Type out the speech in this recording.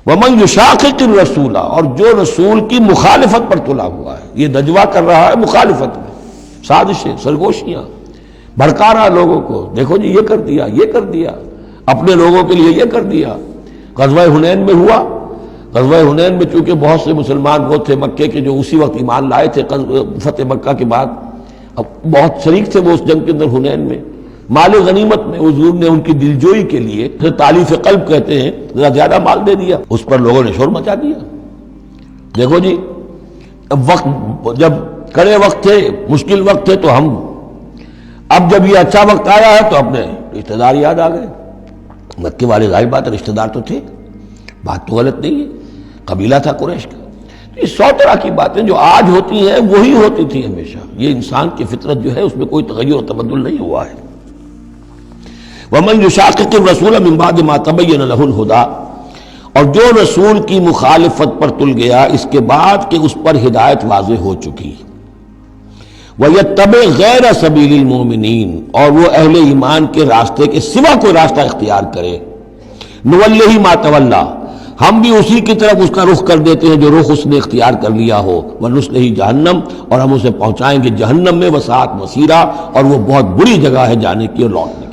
ومن یشاقق الرسول، اور جو رسول کی مخالفت پر تلا ہوا ہے، یہ نجوہ کر رہا ہے مخالفت میں، سازشیں، سرگوشیاں، بھڑکا رہا لوگوں کو، دیکھو جی یہ کر دیا، یہ کر دیا، اپنے لوگوں کے لیے یہ کر دیا۔ غزوہ حنین میں ہوا، غزوہ حنین میں چونکہ بہت سے مسلمان وہ تھے مکے کے جو اسی وقت ایمان لائے تھے فتح مکہ کے بعد، اب بہت شریک تھے وہ اس جنگ کے اندر حنین میں، مال غنیمت میں حضور نے ان کی دلجوئی کے لیے تالیف قلب کہتے ہیں، ذرا زیادہ مال دے دیا، اس پر لوگوں نے شور مچا دیا۔ دیکھو جی اب وقت جب کڑے وقت تھے، مشکل وقت تھے تو ہم، اب جب یہ اچھا وقت آیا ہے تو اپنے رشتہ دار یاد آ گئے۔ مکے والے ظاہر بات ہے رشتہ دار تو تھے، بات تو غلط نہیں ہے، قبیلہ تھا قریش کا۔ یہ 100 طرح کی باتیں جو آج ہوتی ہیں وہی ہوتی تھی ہمیشہ، یہ انسان کی فطرت جو ہے اس میں کوئی تغیر و تبدل نہیں ہوا ہے۔ وَمَن يُشَاقِقِ الرَّسُولَ مِن بَعْدِ مَا تَبَيَّنَ لَهُ الْهُدَىٰ، اور جو رسول کی مخالفت پر تل گیا اس کے بعد کہ اس پر ہدایت واضح ہو چکی، وَيَتَّبِعْ غَيْرَ سَبِيلِ الْمُؤْمِنِينَ، اور وہ اہل ایمان کے راستے کے سوا کوئی راستہ اختیار کرے، نُوَلِّهِ مَا تَوَلَّىٰ، ہم بھی اسی کی طرف اس کا رخ کر دیتے ہیں جو رخ اس نے اختیار کر لیا ہو، وَنُصْلِهِ جہنم، اور ہم اسے پہنچائیں گے جہنم میں، وَسَاءَتْ مَصِيرًا، اور وہ بہت بری جگہ ہے جانے کی اور لوٹنے کی۔